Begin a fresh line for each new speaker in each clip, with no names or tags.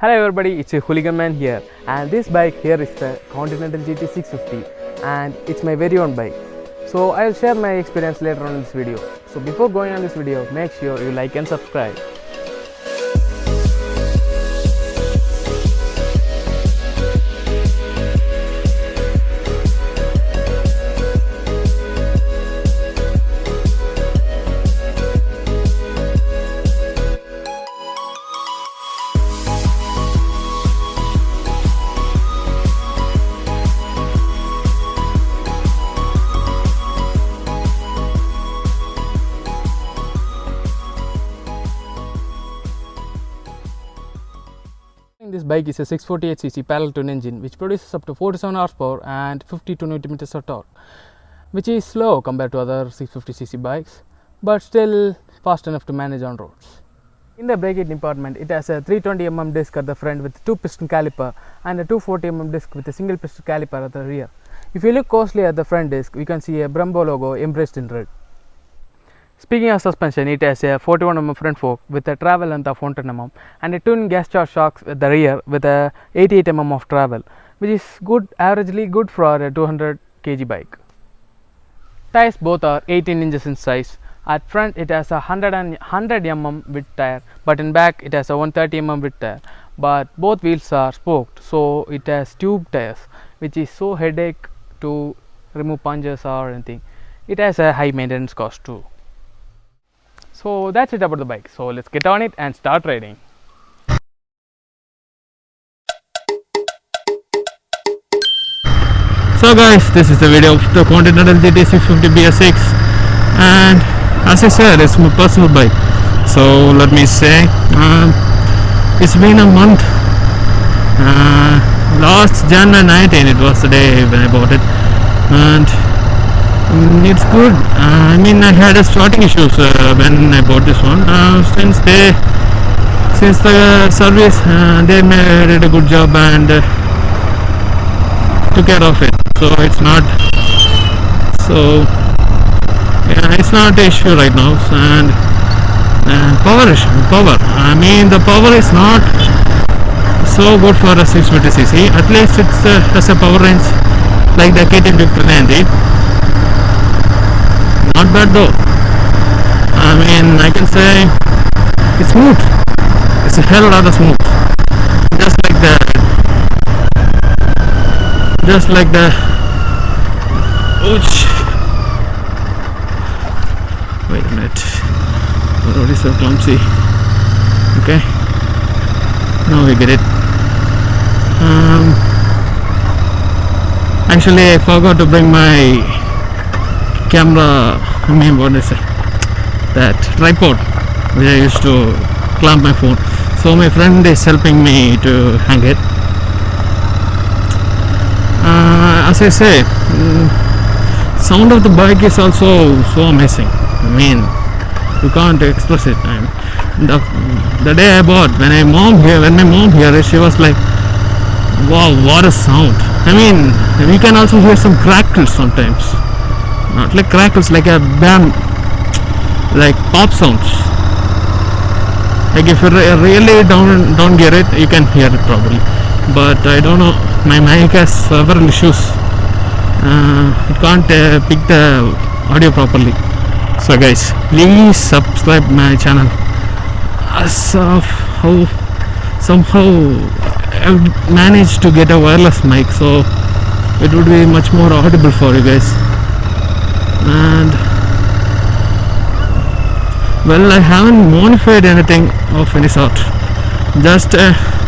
Hello everybody, it's a Hooligan Man here, and this bike here is the Continental GT 650 and it's my very own bike. So I'll share my experience later on in this video. So before going on this video, make sure you like and subscribe. This bike is a 648cc parallel twin engine which produces up to 47 horsepower and 52 Nm of torque, which is slow compared to other 650cc bikes, but still fast enough to manage on roads. In the brake department, it has a 320mm disc at the front with 2 piston caliper and a 240mm disc with a single piston caliper at the rear. If you look closely at the front disc, we can see a Brembo logo embraced in red. Speaking of suspension, it has a 41mm front fork with a travel length of 110mm and a twin gas charge shocks at the rear with a 88mm of travel, which is good, averagely good for a 200 kg bike. Tires both are 18 inches in size. At front it has a 100mm width tire, but in back it has a 130mm width tire. But both wheels are spoked, so it has tube tires, which is so headache to remove punctures or anything. It has a high maintenance cost too. So that's it about the bike. So let's get on it and start riding.
So guys, this is the video of the Continental GT 650 BS6, and as I said, it's my personal bike. So let me say, it's been a month. Last January 19 it was the day when I bought it, and it's good. I mean, I had a starting issues when I bought this one. Since the service, they made a good job and took care of it. So it's not it's not an issue right now. And power. I mean, the power is not so good for a 650cc. At least it has a power range like the KTM 390. Not bad though. I mean, I can say it's smooth. It's a hell lot of smooth. Just like the ouch. Wait a minute. The road is so clumsy. Okay. Now we get it. Actually, I forgot to bring my camera. I mean, what is it? That tripod which I used to clamp my phone. So my friend is helping me to hang it. As I say, sound of the bike is also so amazing. I mean, you can't express it. The day I bought, when my mom heard it, she was like, "Wow, what a sound!" I mean, we can also hear some crackles sometimes. Not like crackles, like a bam, like pop sounds. Like if you really don't get it, you can hear it probably. But I don't know, my mic has several issues. It can't pick the audio properly. So guys, please subscribe my channel. As of how somehow I've managed to get a wireless mic, so it would be much more audible for you guys. And well, I haven't modified anything of any sort. Just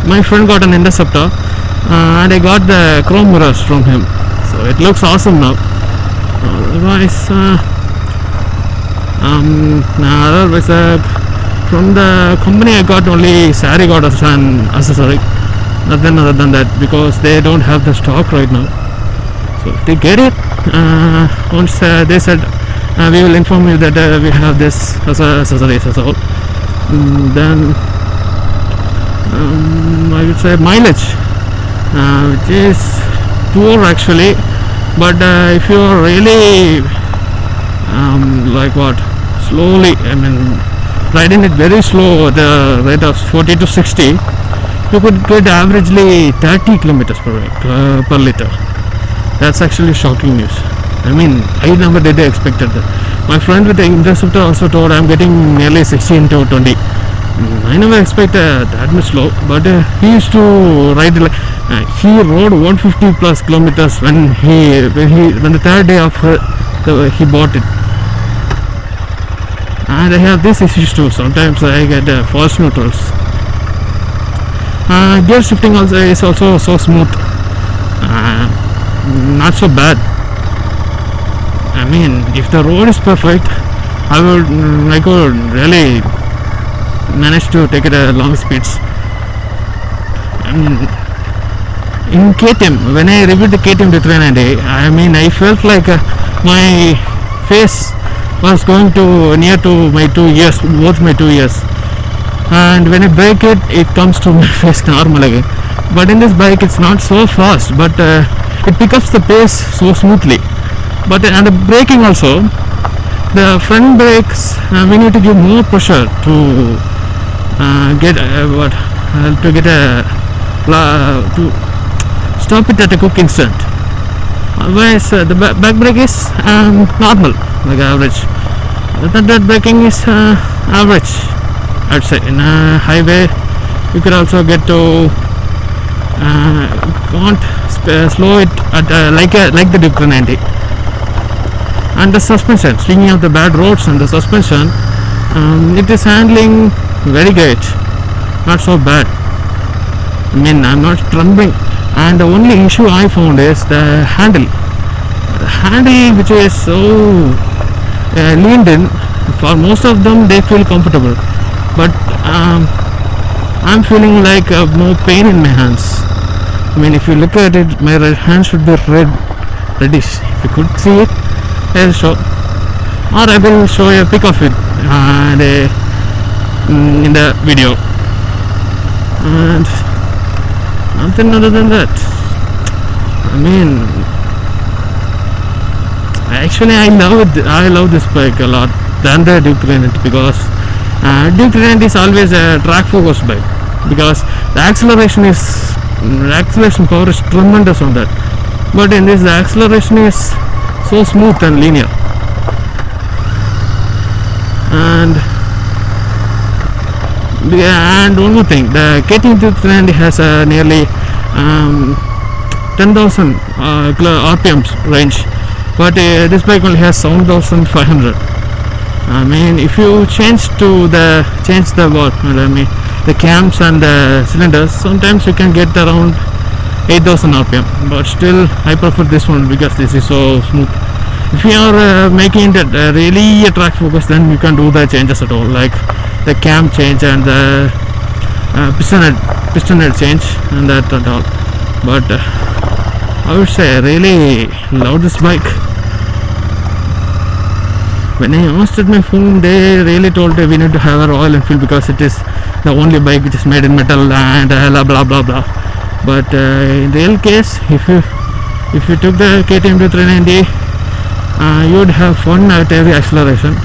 my friend got an interceptor and I got the chrome mirrors from him, so it looks awesome now. Otherwise from the company I got only sari got as an accessory, nothing other than that, because they don't have the stock right now. So if they get it, once they said we will inform you that we have this as a accessories as well. Then I would say mileage, which is poor actually, but if you are really like what, slowly, I mean riding it very slow at the rate of 40 to 60, you could get averagely 30 kilometers per liter. That's actually shocking news. I mean, I never did expected that. My friend with the interceptor also told I'm getting nearly 60 into 20. I never expected that much low, but he used to ride like he rode 150 plus kilometers when the third day of he bought it. And I have this issues too. Sometimes I get false neutrals. Gear shifting also is also so smooth. Not so bad. I mean, if the road is perfect, I could really manage to take it at long speeds. In KTM, when I reviewed the KTM 390, I mean, I felt like my face was going to near to my 2 ears, both my 2 ears. And when I brake it, it comes to my face normal again. But in this bike, it's not so fast, but it picks up the pace so smoothly. But and the braking also, the front brakes, we need to give more pressure to get to stop it at a quick instant. Otherwise, the back brake is normal, like average. That braking is average, I'd say. In a highway, you could also get to can't slow it at like the Duke 390. And the suspension, speaking of the bad roads and the suspension, it is handling very great, not so bad. I mean, I'm not trembling. And the only issue I found is the handle. The handle, which is so leaned in, for most of them they feel comfortable, but I'm feeling like more pain in my hands. I mean, if you look at it, my right hand should be reddish. If you could see it, I'll show, or I will show you a pic of it in the video. And nothing other than that. I mean, actually I love this bike a lot than the Duke 390, because Duke 390 is always a track focused bike, because the acceleration power is tremendous on that. But in this, the acceleration is so smooth and linear. And one more thing, the KTM 390 has a nearly 10,000 RPMs range, but this bike only has 7,500. I mean, if you change the cams and the cylinders, sometimes you can get around 8,000 RPM, but still I prefer this one because this is so smooth. If you are making it really a track focus, then you can do the changes at all, like the cam change and the piston head change and that and all. But I would say I really love this bike. When I asked at my phone, they really told me we need to have a Royal Enfield because it is the only bike which is made in metal and blah blah blah blah. But in real case, if you took the KTM 390, you would have fun at every acceleration.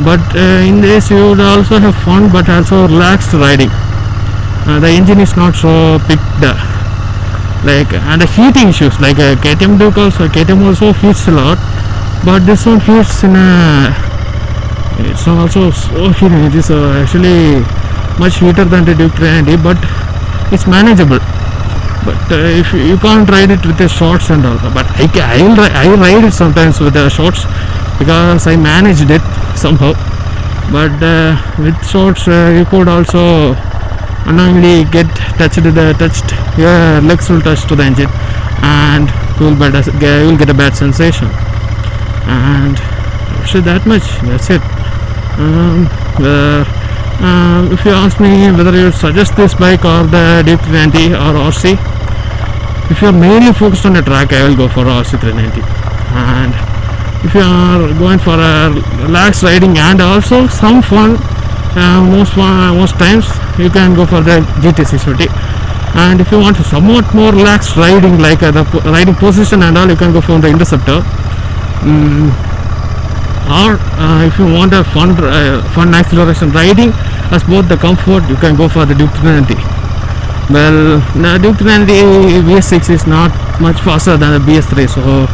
But in this, you would also have fun, but also relaxed riding. The engine is not so picked, and the heating issues, like KTM Duke also. KTM also heats a lot, but this one heats it's also so heating. It is actually much heater than the Duke 390, but it's manageable. But if you can't ride it with the shorts and all, but I ride it sometimes with the shorts because I managed it somehow. But with shorts, you could also unknowingly get touched. Your legs will touch to the engine, and you will get a bad sensation. And so that much. That's it. If you ask me whether you suggest this bike or the Duke 390 or RC, if you are mainly focused on a track, I will go for RC 390. And if you are going for a relaxed riding and also some fun, most times you can go for the GT 650. And if you want somewhat more relaxed riding, like the riding position and all, you can go for the Interceptor. Or if you want a fun acceleration riding as both the comfort, you can go for the Duke 390. Well, the Duke 290 BS6 is not much faster than the BS3, so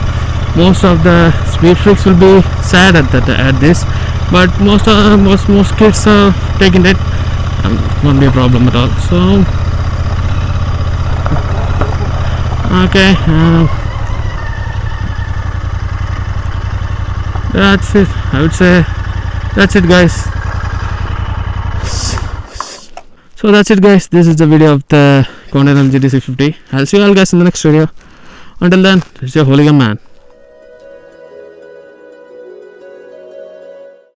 most of the speed freaks will be sad at this, but most kids are taking it. Won't be a problem at all. So okay, that's it. I would say that's it, guys. So that's it, guys. This is the video of the Continental GT650. I'll see you all guys in the next video. Until then, it's your hooligan man.